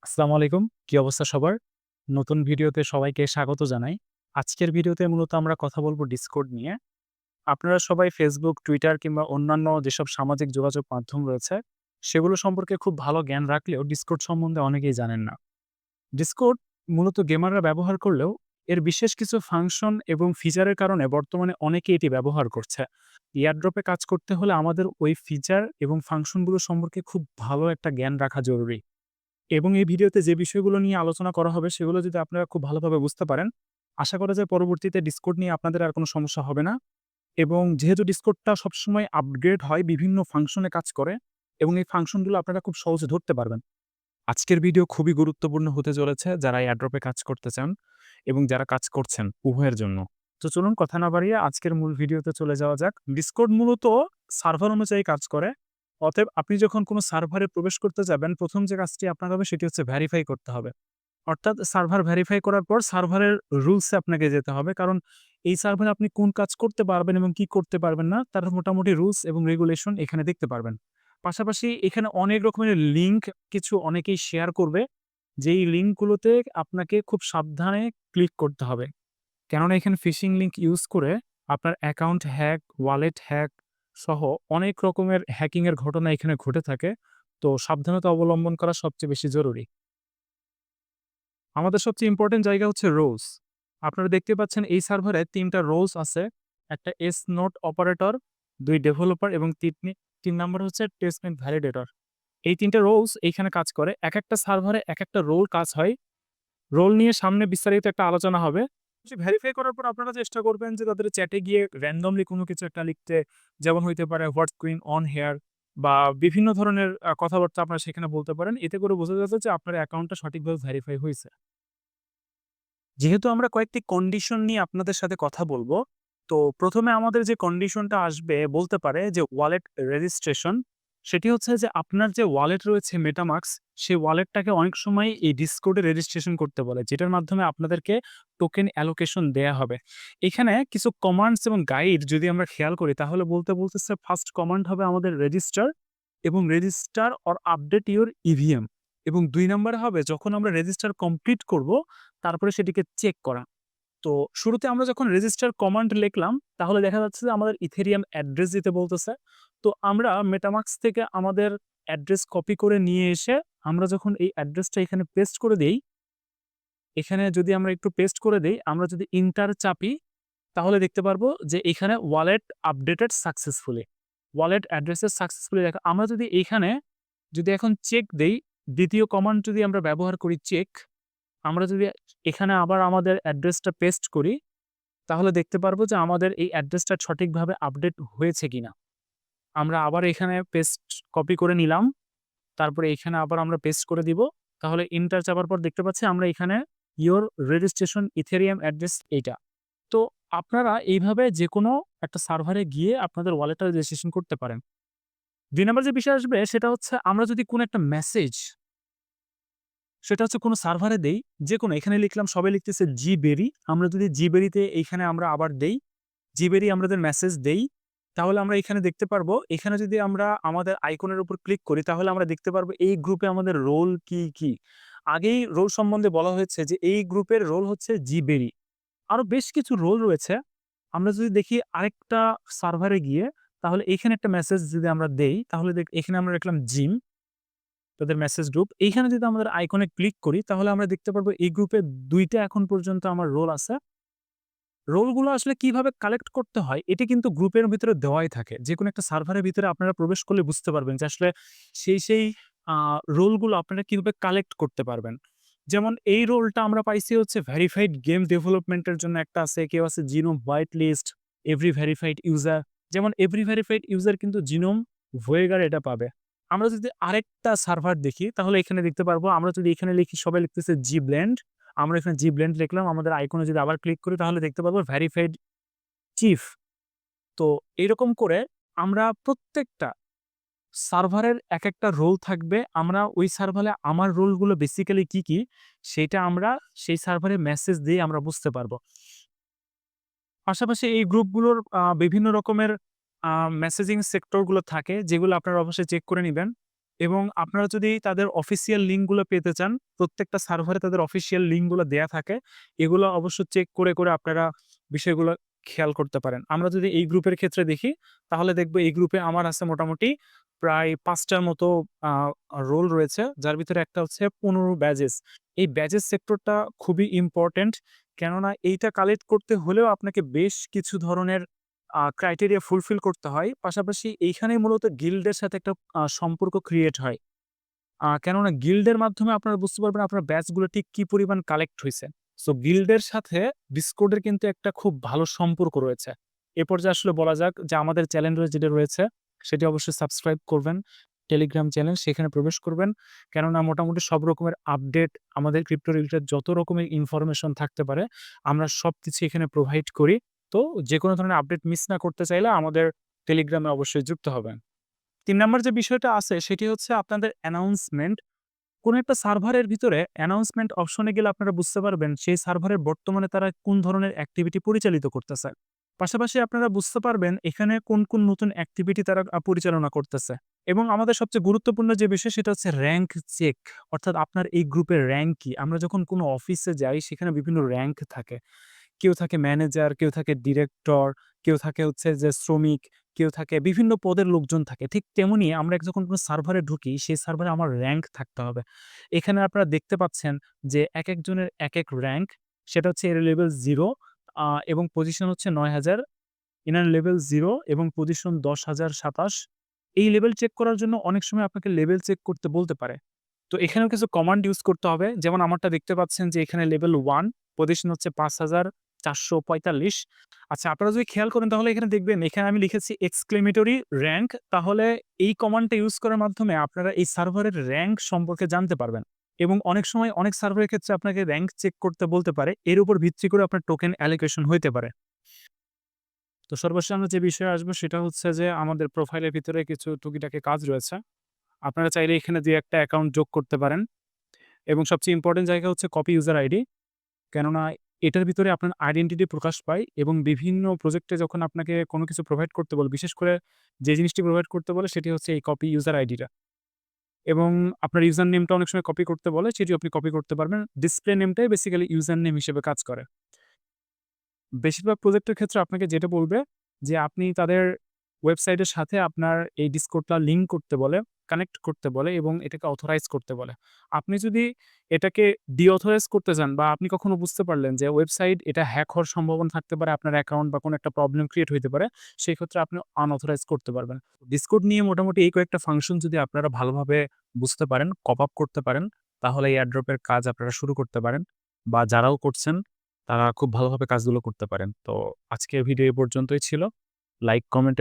আসসালামু আলাইকুম। কি অবস্থা সবার? নতুন ভিডিওতে সবাইকে স্বাগত জানাই। আজকের ভিডিওতে মূলত আমরা কথা বলব Discord নিয়ে। আপনারা সবাই Facebook, Twitter কিংবা অন্যান্য যেসব সামাজিক যোগাযোগ মাধ্যম রয়েছে, সেগুলো সম্পর্কে খুব ভালো জ্ঞান রাখলেও Discord সম্বন্ধে অনেকেই জানেন না। Discord মূলত গেমাররা ব্যবহার করলেও এর বিশেষ কিছু ফাংশন এবং ফিচারের কারণে বর্তমানে অনেকেই এটি ব্যবহার করছে। এয়ারড্রপ এ কাজ করতে হলে আমাদের ওই ফিচার এবং ফাংশনগুলো সম্পর্কে খুব ভালো একটা জ্ঞান রাখা জরুরি। এবং এই ভিডিওতে যে বিষয়গুলো নিয়ে আলোচনা করা হবে সেগুলো যদি আপনারা খুব ভালোভাবে বুঝতে পারেন, আশা করা যায় পরবর্তীতে Discord নিয়ে আপনাদের আর কোনো সমস্যা হবে না। এবং যেহেতু Discordটা সবসময় আপগ্রেড হয়, বিভিন্ন ফাংশনে কাজ করে এবং এই ফাংশনগুলো আপনারা খুব সহজে ধরতে পারবেন। আজকের ভিডিও খুবই গুরুত্বপূর্ণ হতে চলেছে যারা এয়ারড্রপে কাজ করতে চান এবং যারা কাজ করছেন উভয়ের জন্য। তো চলুন কথা না বাড়িয়ে আজকের মূল ভিডিওতে চলে যাওয়া যাক। Discord মূলত সার্ভার অনুযায়ী কাজ করে। অতএব আপনি যখন কোনো সার্ভারে প্রবেশ করতে যাবেন, ১ম যে কাজটি আপনার হবে সেটি হচ্ছে ভেরিফাই করতে হবে। অর্থাৎ সার্ভার ভেরিফাই করার পর সার্ভারের রুলস এ আপনাকে যেতে হবে। কারণ এই সার্ভারে আপনি কোন কাজ করতে পারবেন এবং কি করতে পারবেন না তার মোটামুটি রুলস এবং রেগুলেশন এখানে দেখতে পারবেন। পাশাপাশি এখানে অনেক রকমের লিঙ্ক কিছু অনেকেই শেয়ার করবে। যেই লিঙ্কগুলোতে আপনাকে খুব সাবধানে ক্লিক করতে হবে। কেননা এখানে ফিশিং লিঙ্ক ইউজ করে আপনার অ্যাকাউন্ট হ্যাক, ওয়ালেট হ্যাক সহ অনেক রকমের হ্যাকিং এর ঘটনা এখানে ঘটে থাকে। তো সাবধানতা অবলম্বন করা সবচেয়ে বেশি জরুরি। আমাদের সবচেয়ে ইম্পোর্টেন্ট জায়গা হচ্ছে রোলস। আপনারা দেখতে পাচ্ছেন এই সার্ভারে ৩ টা রোলস আছে। একটা এস নোড অপারেটর, ২ ডেভেলপার এবং ৩ নাম্বার হচ্ছে টেস্টনেট ভ্যালিডেটর। এই ৩ টা রোলস এইখানে কাজ করে। একেকটা সার্ভারে একেকটা রোল কাজ হয়। রোল নিয়ে সামনে বিস্তারিত একটা আলোচনা হবে। ভেরিফাই করার পর আপনারা চেষ্টা করবেন যে তাদের চ্যাটে গিয়ে randomly কোনো কিছু একটা লিখতে। যেমন হইতে পারে "হোয়াটস গোইং অন হেয়ার" বা বিভিন্ন ধরনের কথাবার্তা আপনারা সেখানে বলতে পারেন। এতে করে বোঝা যাচ্ছে যে আপনার অ্যাকাউন্টটা সঠিকভাবে ভেরিফাই হইছে। যেহেতু আমরা কয়েকটি কন্ডিশন নিয়ে আপনাদের সাথে কথা বলব, তো ১ম এ আমাদের যে কন্ডিশনটা আসবে বলতে পারে যে ওয়ালেট রেজিস্ট্রেশন। সেটি হচ্ছে যে আপনার যে ওয়ালেট রয়েছে MetaMask, সেই ওয়ালেটটাকে অনেক সময় এই Discord এ রেজিস্ট্রেশন করতে বলে। যেটার মাধ্যমে আপনাদেরকে টোকেন অ্যালোকেশন দেয়া হবে। এখানে কিছু কমান্ডস এবং গাইড যদি আমরা খেয়াল করি তাহলে বলতেছে ফার্স্ট কমান্ড হবে আমাদের রেজিস্টার এবং register or update your EVM এবং ২ নাম্বারে হবে যখন আমরা রেজিস্টার কমপ্লিট করব তারপরে সেটিকে চেক করা। তো শুরুতে আমরা যখন রেজিস্টার কমান্ড লিখলাম, তাহলে দেখা যাচ্ছে যে আমাদের ইথেরিয়াম অ্যাড্রেস দিতে বলতেছে। তো আমরা মেটামাস্ক থেকে আমাদের অ্যাড্রেস কপি করে নিয়ে এসে আমরা যখন এই অ্যাড্রেসটা এখানে পেস্ট করে দেই, এখানে যদি আমরা একটু পেস্ট করে দেই, আমরা যদি এন্টার চাপি তাহলে দেখতে পারবো যে এখানে wallet updated successfully. Wallet addresses successfully দেখা আমরা যদি এইখানে যদি এখন চেক দেই, ২য় কমান্ড যদি আমরা ব্যবহার করি চেক, আমরা যদি এখানে আবার আমাদের অ্যাড্রেসটা পেস্ট করি, তাহলে দেখতে পারবো যে আমাদের এই অ্যাড্রেসটা সঠিকভাবে আপডেট হয়েছে কিনা। আমরা আবার এখানে পেস্ট কপি করে নিলাম। তারপরে এখানে আবার আমরা পেস্ট করে দিব। তাহলে এন্টার চাপার পর দেখতে পাচ্ছি আমরা এখানে ইওর রেজিস্ট্রেশন ইথেরিয়াম অ্যাড্রেস এইটা। তো আপনারা এইভাবে যেকোনো একটা সার্ভারে গিয়ে আপনাদের ওয়ালেটটা রেজিস্ট্রেশন করতে পারেন। ২ নাম্বার যে বিষয় আসবে সেটা হচ্ছে আমরা যদি কোনো একটা মেসেজ সেটা হচ্ছে কোনো সার্ভারে দেই, যেকোনো এখানে লিখলাম সবাই লিখতেছে gberry। আমরা যদি gberry তে এইখানে আমরা আবার দেই, gberry আমাদের মেসেজ দেই, তাহলে আমরা এখানে দেখতে পারবো, এখানে যদি আমরা আমাদের আইকনের উপর ক্লিক করি তাহলে আমরা দেখতে পারবো এই গ্রুপে আমাদের রোল কি। আগেই রোল সম্বন্ধে বলা হয়েছে যে এই গ্রুপের রোল হচ্ছে gberry। আরো বেশ কিছু রোল রয়েছে। আমরা যদি দেখি আরেকটা সার্ভারে গিয়ে তাহলে এখানে একটা মেসেজ যদি আমরা দেই তাহলে এখানে আমরা লিখলাম জিম। তাদের মেসেজ গ্রুপ। এইখানে যদি আমাদের আইকনে ক্লিক করি তাহলে আমরা দেখতে পারবো এই গ্রুপে ২ টা এখন পর্যন্ত আমার রোল আছে। রোলগুলো আসলে কিভাবে কালেক্ট করতে হয় এটি কিন্তু গ্রুপের ভিতরে দেওয়াই থাকে। যেকোনো একটা সার্ভারের ভিতরে আপনারা প্রবেশ করলে বুঝতে পারবেন যে আসলে সেই আ রোলগুলো আপনারা কিভাবে কালেক্ট করতে পারবেন। যেমন এই রোলটা আমরা পাইছি হচ্ছে ভেরিফাইড গেম ডেভেলপমেন্ট এর জন্য একটা আছে, কেউ আছে GNOME white list, every verified user. যেমন এভরি ভেরিফাইড ইউজার কিন্তু জিনোম ভয়েগার এটা পাবে। আমরা যদি আরেকটা সার্ভার দেখি তাহলে এখানে দেখতে পারবো আমরা যদি এখানে লিখি সবাই লিখতেছে gblend, আমরা এখানে gblend লিখলাম। আমাদের আইকনে যদি আবার ক্লিক করি তাহলে দেখতে পারবো ভেরিফাইড চিফ। তো এরকম করে আমরা প্রত্যেকটা সার্ভারের একেকটা রোল থাকবে। আমরা ওই সার্ভারে আমার রোলগুলো বেসিক্যালি কি, সেইটা আমরা সেই সার্ভারে মেসেজ দিয়ে আমরা বুঝতে পারবো। পাশাপাশি এই গ্রুপগুলোর বিভিন্ন রকমের আ মেসেজিং সেক্টর গুলো থাকে যেগুলো আপনারা অবশ্যই চেক করে নিবেন। এবং আপনারা যদি তাদের অফিসিয়াল লিঙ্কগুলো পেতে চান, প্রত্যেকটা সার্ভারে তাদের অফিসিয়াল লিঙ্কগুলো দেয়া থাকে। এগুলো অবশ্য চেক করে আপনারা বিষয়গুলো খেয়াল করতে পারেন। আমরা যদি এই গ্রুপের ক্ষেত্রে দেখি, তাহলে দেখব এই গ্রুপে আমার আছে মোটামুটি প্রায় ৫ টার মতো আ রোল রয়েছে, যার ভিতরে একটা হচ্ছে ১৫ ব্যাজেস। এই ব্যাজেস সেক্টরটা খুবই ইম্পোর্টেন্ট। কেননা এইটা কালেক্ট করতে হলেও আপনাকে বেশ কিছু ধরনের ক্রাইটেরিয়া ফুলফিল করতে হয়। পাশাপাশি এইখানেই মূলত গিল্ডের সাথে একটা সম্পর্ক ক্রিয়েট হয়। কেননা গিল্ডের মাধ্যমে আপনারা বুঝতে পারবেন আপনার ব্যাচগুলো ঠিক কি পরিমাণ কালেক্ট হইছে। সো গিল্ডের সাথে ডিসকর্ডের কিন্তু একটা খুব ভালো সম্পর্ক রয়েছে। এ পর্যায়ে আসলে বলা যাক যে আমাদের চ্যানেলে যেটা রয়েছে সেটি অবশ্যই সাবস্ক্রাইব করবেন। টেলিগ্রাম চ্যানেল সেখানে প্রবেশ করবেন। কেননা মোটামুটি সব রকমের আপডেট আমাদের ক্রিপ্টো রিলেটেড যত রকমের ইনফরমেশন থাকতে পারে আমরা সবকিছু এখানে প্রোভাইড করি। তো যেকোনো ধরনের আপডেট মিস না করতে চাইলে আমাদের টেলিগ্রামে অবশ্যই যুক্ত হবেন। ৩ নাম্বার যে বিষয়টা আছে সেটি হচ্ছে আপনাদের অ্যানাউন্সমেন্ট। কোন একটা সার্ভারের ভিতরে অ্যানাউন্সমেন্ট অপশনে গেলে আপনারা বুঝতে পারবেন সেই সার্ভারের বর্তমানে তারা কোন ধরনের অ্যাক্টিভিটি পরিচালিত করতেছে। পাশাপাশি আপনারা বুঝতে পারবেন এখানে কোন নতুন অ্যাক্টিভিটি তারা পরিচালনা করতেছে। এবং আমাদের সবচেয়ে গুরুত্বপূর্ণ যে বিষয় সেটা হচ্ছে র‍্যাংক চেক। অর্থাৎ আপনার এই গ্রুপের র‍্যাংক কি? আমরা যখন কোনো অফিসে যাই সেখানে বিভিন্ন র‍্যাংক থাকে। কেউ থাকে ম্যানেজার, কেউ থাকে ডিরেক্টর, কেউ থাকে হচ্ছে যে শ্রমিক, কেউ থাকে বিভিন্ন পদের লোকজন থাকে। ঠিক তেমনি আমরা যখন কোনো সার্ভারে ঢুকি, সেই সার্ভারে আমার র‍্যাংক থাকতে হবে। এখানে আপনারা দেখতে পাচ্ছেন যে একেকজনের একেক র‍্যাংক। সেটা হচ্ছে এর লেভেল 0 এবং পজিশন হচ্ছে ৯,০০০, এনার লেভেল 0 এবং পজিশন ১০,০২৭। এই লেভেল চেক করার জন্য অনেক সময় আপনাকে লেভেল চেক করতে বলতে পারে। তো এখানেও কিছু কমান্ড ইউজ করতে হবে। যেমন আমারটা দেখতে পাচ্ছেন যে এখানে লেভেল 1, পজিশন হচ্ছে ৫,৪৪৫। আচ্ছা, আপনারা যদি খেয়াল করেন তাহলে এখানে দেখবেন এখানে আমি লিখেছি এক্সক্লেমেটরি র‍্যাংক। তাহলে এই কমান্ডটা ইউজ করার মাধ্যমে আপনারা এই সার্ভারের র‍্যাংক সম্পর্কে জানতে পারবেন। এবং অনেক সময় অনেক সার্ভারের ক্ষেত্রে আপনাকে র‍্যাংক চেক করতে বলতে পারে। এর উপর ভিত্তি করে আপনার টোকেন অ্যালোকেশন হইতে পারে। তো সর্বশেষ আমরা যে বিষয়ে আসবো সেটা হচ্ছে যে আমাদের প্রোফাইলের ভিতরে কিছু টুকিটাকি কাজ রয়েছে। আপনারা চাইলে এখানে ২-১ টা অ্যাকাউন্ট যোগ করতে পারেন। এবং সবচেয়ে ইম্পোর্টেন্ট জায়গা হচ্ছে কপি ইউজার আইডি। কেননা এটার ভিতরে আপনার আইডেন্টিটি প্রকাশ পায় এবং বিভিন্ন প্রজেক্টে যখন আপনাকে কোনো কিছু প্রোভাইড করতে বলে, বিশেষ করে যে জিনিসটি প্রোভাইড করতে বলে সেটি হচ্ছে এই কপি ইউজার আইডিটা। এবং আপনার ইউজার নেমটা অনেক সময় কপি করতে বলে, সেটিও আপনি কপি করতে পারবেন। ডিসপ্লে নেমটাই বেসিক্যালি ইউজার নেম হিসেবে কাজ করে। বেশিরভাগ প্রজেক্টের ক্ষেত্রে আপনাকে যেটা বলবে যে আপনি তাদের ওয়েবসাইটের সাথে আপনার এই ডিসকর্ডটা লিঙ্ক করতে বলে, কানেক্ট করতে বলে এবং এটাকে অথরাইজ করতে বলে। আপনি যদি এটাকে ডিঅথরাইজ করতে চান বা আপনি কখনো বুঝতে পারলেন যে ওয়েবসাইট এটা হ্যাক হওয়ার সম্ভাবনা থাকতে পারে, আপনার অ্যাকাউন্ট বা কোনো একটা প্রবলেম ক্রিয়েট হইতে পারে, সেই ক্ষেত্রে আপনি আনঅথরাইজ করতে পারবেন। ডিসকর্ড নিয়ে মোটামুটি এই কয়েকটা ফাংশন যদি আপনারা ভালোভাবে বুঝতে পারেন, কপ আপ করতে পারেন, তাহলে এই এয়ারড্রপের কাজ আপনারা শুরু করতে পারেন বা যারাও করছেন তারা খুব ভালোভাবে কাজগুলো করতে পারেন। তো আজকের ভিডিও এ পর্যন্তই ছিল। Like, comment